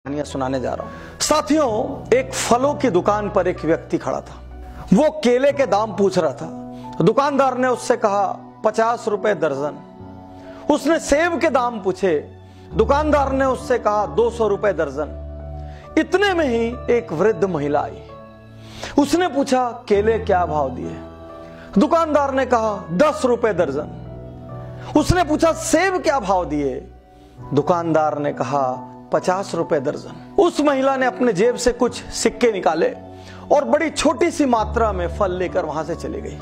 कहानियां सुनाने जा रहा हूं। साथियों, एक फलों की दुकान पर एक व्यक्ति खड़ा था। वो केले के दाम पूछ रहा था। दुकानदार ने उससे कहा 50 रुपए दर्जन। उसने सेब के दाम पूछे। दुकानदार ने उससे कहा 200 रुपए दर्जन। इतने में ही एक वृद्ध महिला आई। उसने पूछा केले क्या भाव दिए। दुकानदार ने कहा 10 रुपए दर्जन। उसने पूछा सेब क्या भाव दिए। दुकानदार ने कहा 50 रुपए दर्जन। उस महिला ने अपने जेब से कुछ सिक्के निकाले और बड़ी छोटी सी मात्रा में फल लेकर वहां से चली गई।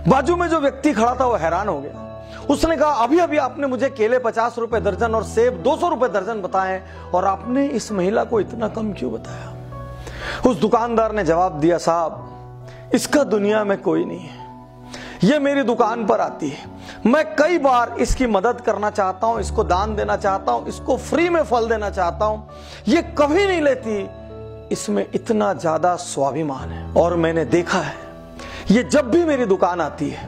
बाजू में जो व्यक्ति खड़ा था वो हैरान हो गया। उसने कहा अभी अभी आपने मुझे केले 50 रुपए दर्जन और सेब 200 रुपए दर्जन बताए और आपने इस महिला को इतना कम क्यों बताया। उस दुकानदार ने जवाब दिया, साहब इसका दुनिया में कोई नहीं है। ये मेरी दुकान पर आती है, मैं कई बार इसकी मदद करना चाहता हूं, इसको दान देना चाहता हूं, इसको फ्री में फल देना चाहता हूं। ये कभी नहीं लेती। इसमें इतना ज्यादा स्वाभिमान है और मैंने देखा है ये जब भी मेरी दुकान आती है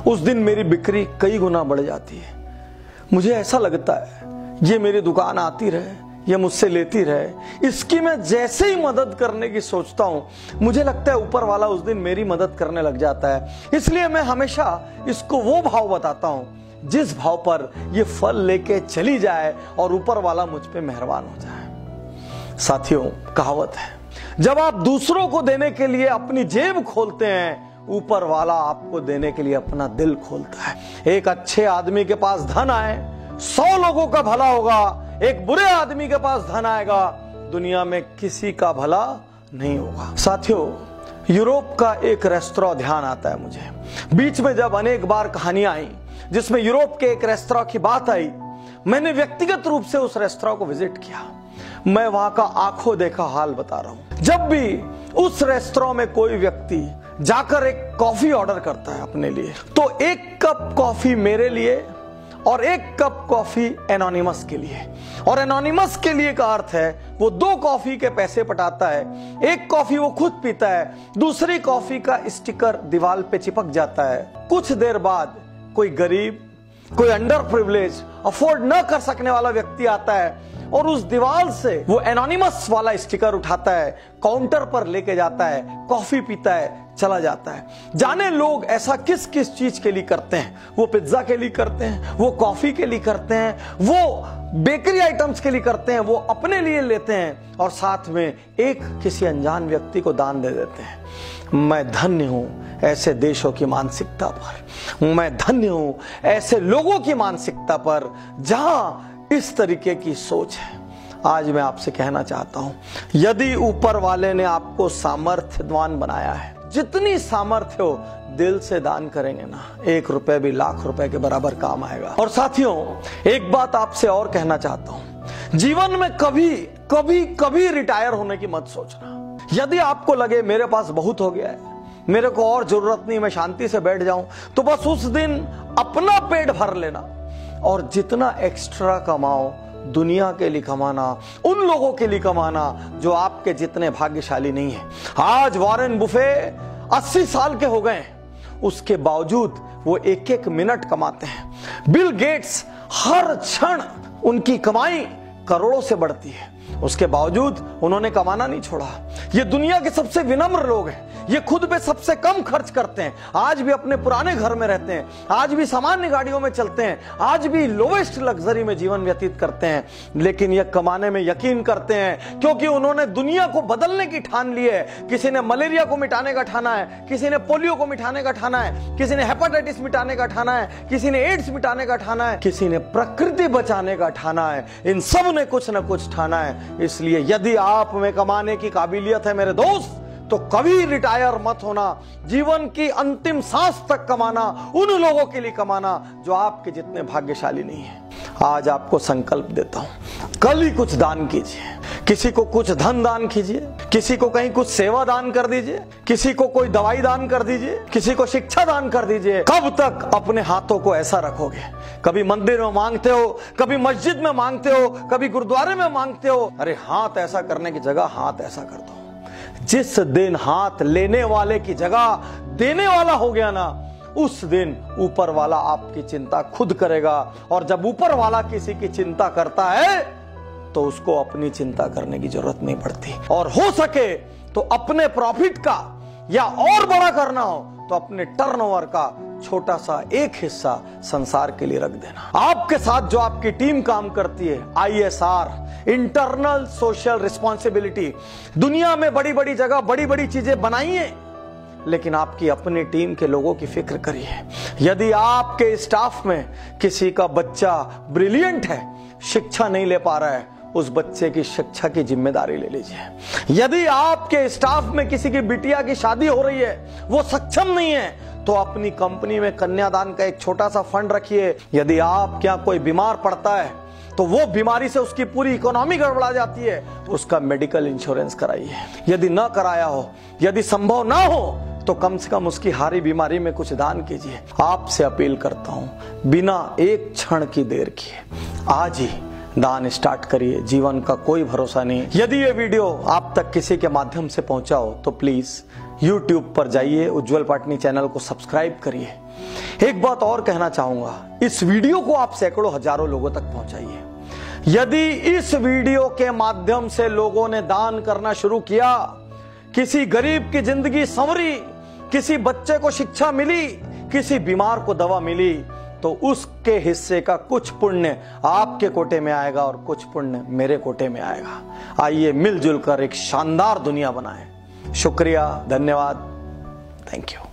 उस दिन मेरी बिक्री कई गुना बढ़ जाती है। मुझे ऐसा लगता है ये मेरी दुकान आती रहे, ये मुझसे लेती रहे। इसकी मैं जैसे ही मदद करने की सोचता हूं मुझे लगता है ऊपर वाला उस दिन मेरी मदद करने लग जाता है। इसलिए मैं हमेशा इसको वो भाव बताता हूं जिस भाव पर ये फल लेके चली जाए और ऊपर वाला मुझ पे मेहरबान हो जाए। साथियों, कहावत है, जब आप दूसरों को देने के लिए अपनी जेब खोलते हैं ऊपर वाला आपको देने के लिए अपना दिल खोलता है। एक अच्छे आदमी के पास धन आए 100 लोगों का भला होगा, एक बुरे आदमी के पास धन आएगा दुनिया में किसी का भला नहीं होगा। साथियों, यूरोप का एक रेस्तरां ध्यान आता है मुझे। बीच में जब अनेक बार कहानियां आई जिसमें यूरोप के एक रेस्तरां की बात आई, मैंने व्यक्तिगत रूप से उस रेस्तरां को विजिट किया। मैं वहां का आंखों देखा हाल बता रहा हूं। जब भी उस रेस्तरां में कोई व्यक्ति जाकर एक कॉफी ऑर्डर करता है अपने लिए, तो एक कप कॉफी मेरे लिए और एक कप कॉफी एनोनिमस के लिए। और एनोनिमस के लिए का अर्थ है वो 2 कॉफी के पैसे पटाता है। एक कॉफी वो खुद पीता है, दूसरी कॉफी का स्टिकर दीवार पे चिपक जाता है। कुछ देर बाद कोई गरीब, कोई अंडर प्रिविलेज, अफोर्ड न कर सकने वाला व्यक्ति आता है और उस दीवार से वो एनोनिमस वाला स्टिकर उठाता है, काउंटर पर लेके जाता है, कॉफी पीता है, चला जाता है। जाने लोग ऐसा किस किस चीज के लिए करते हैं। वो पिज्जा के लिए करते हैं, वो कॉफी के लिए करते हैं, वो बेकरी आइटम्स के लिए करते हैं, वो अपने लिए लेते हैं और साथ में एक किसी अनजान व्यक्ति को दान दे देते हैं। मैं धन्य हूं ऐसे देशों की मानसिकता पर, मैं धन्य हूं ऐसे लोगों की मानसिकता पर जहां इस तरीके की सोच है। आज मैं आपसे कहना चाहता हूं, यदि ऊपर वाले ने आपको सामर्थ्यवान बनाया है, जितनी सामर्थ्य हो दिल से दान करेंगे ना, 1 रुपए भी लाख रुपए के बराबर काम आएगा। और साथियों, एक बात आपसे और कहना चाहता हूं, जीवन में कभी कभी कभी रिटायर होने की मत सोचना। यदि आपको लगे मेरे पास बहुत हो गया है, मेरे को और जरूरत नहीं, मैं शांति से बैठ जाऊं, तो बस उस दिन अपना पेट भर लेना और जितना एक्स्ट्रा कमाओ दुनिया के लिए कमाना, उन लोगों के लिए कमाना जो आपके जितने भाग्यशाली नहीं है। आज वॉरेन बुफे 80 साल के हो गए, उसके बावजूद वो 1-1 मिनट कमाते हैं। बिल गेट्स हर क्षण उनकी कमाई करोड़ों से बढ़ती है, उसके बावजूद उन्होंने कमाना नहीं छोड़ा। ये दुनिया के सबसे विनम्र लोग हैं, ये खुद पे सबसे कम खर्च करते हैं, आज भी अपने पुराने घर में रहते हैं, आज भी सामान्य गाड़ियों में चलते हैं, आज भी लोवेस्ट लग्जरी में जीवन व्यतीत करते हैं, लेकिन ये कमाने में यकीन करते हैं क्योंकि उन्होंने दुनिया को बदलने की ठान ली है। किसी ने मलेरिया को मिटाने का ठाना है, किसी ने पोलियो को मिटाने का ठाना है, किसी ने हेपेटाइटिस मिटाने का ठाना है, किसी ने एड्स मिटाने का ठाना है, किसी ने प्रकृति बचाने का ठाना है। इन सब ने कुछ न कुछ ठाना है। इसलिए यदि आप में कमाने की काबिलियत है मेरे दोस्त, तो कभी रिटायर मत होना। जीवन की अंतिम सांस तक कमाना, उन लोगों के लिए कमाना जो आपके जितने भाग्यशाली नहीं है। आज आपको संकल्प देता हूं, कल ही कुछ दान कीजिए। किसी को कुछ धन दान कीजिए, किसी को कहीं कुछ सेवा दान कर दीजिए, किसी को कोई दवाई दान कर दीजिए, किसी को शिक्षा दान कर दीजिए। कब तक अपने हाथों को ऐसा रखोगे? कभी मंदिर में मांगते हो, कभी मस्जिद में मांगते हो, कभी गुरुद्वारे में मांगते हो। अरे हाथ ऐसा करने की जगह हाथ ऐसा कर दो। जिस दिन हाथ लेने वाले की जगह देने वाला हो गया ना, उस दिन ऊपर वाला आपकी चिंता खुद करेगा। और जब ऊपर वाला किसी की चिंता करता है तो उसको अपनी चिंता करने की जरूरत नहीं पड़ती। और हो सके तो अपने प्रॉफिट का या और बड़ा करना हो तो अपने टर्नओवर का छोटा सा एक हिस्सा संसार के लिए रख देना। आपके साथ जो आपकी टीम काम करती है, ISR, इंटरनल सोशल रिस्पॉन्सिबिलिटी, दुनिया में बड़ी बड़ी जगह बड़ी बड़ी चीजें बनाइए, लेकिन आपकी अपनी टीम के लोगों की फिक्र करिए। यदि आपके स्टाफ में किसी का बच्चा ब्रिलियंट है, शिक्षा नहीं ले पा रहा है, उस बच्चे की शिक्षा की जिम्मेदारी ले लीजिए। यदि आपके स्टाफ में किसी की बिटिया की शादी हो रही है, वो सक्षम नहीं है, तो अपनी कंपनी में कन्यादान का एक छोटा सा फंड रखिए। यदि आपके यहाँ कोई बीमार पड़ता है तो वो बीमारी से उसकी पूरी इकोनॉमी गड़बड़ा जाती है, उसका मेडिकल इंश्योरेंस कराइए। यदि ना कराया हो, यदि संभव ना हो, तो कम से कम उसकी हारी बीमारी में कुछ दान कीजिए। आपसे अपील करता हूं, बिना एक क्षण की देर किए आज ही दान स्टार्ट करिए। जीवन का कोई भरोसा नहीं। यदि ये वीडियो आप तक किसी के माध्यम से पहुंचा हो तो प्लीज YouTube पर जाइए, उज्जवल पाटनी चैनल को सब्सक्राइब करिए। एक बात और कहना चाहूंगा, इस वीडियो को आप सैकड़ों हजारों लोगों तक पहुंचाइए। यदि इस वीडियो के माध्यम से लोगों ने दान करना शुरू किया, किसी गरीब की जिंदगी संवरी, किसी बच्चे को शिक्षा मिली, किसी बीमार को दवा मिली, तो उसके हिस्से का कुछ पुण्य आपके कोटे में आएगा और कुछ पुण्य मेरे कोटे में आएगा। आइए मिलजुल कर एक शानदार दुनिया बनाएं। शुक्रिया, धन्यवाद, थैंक यू।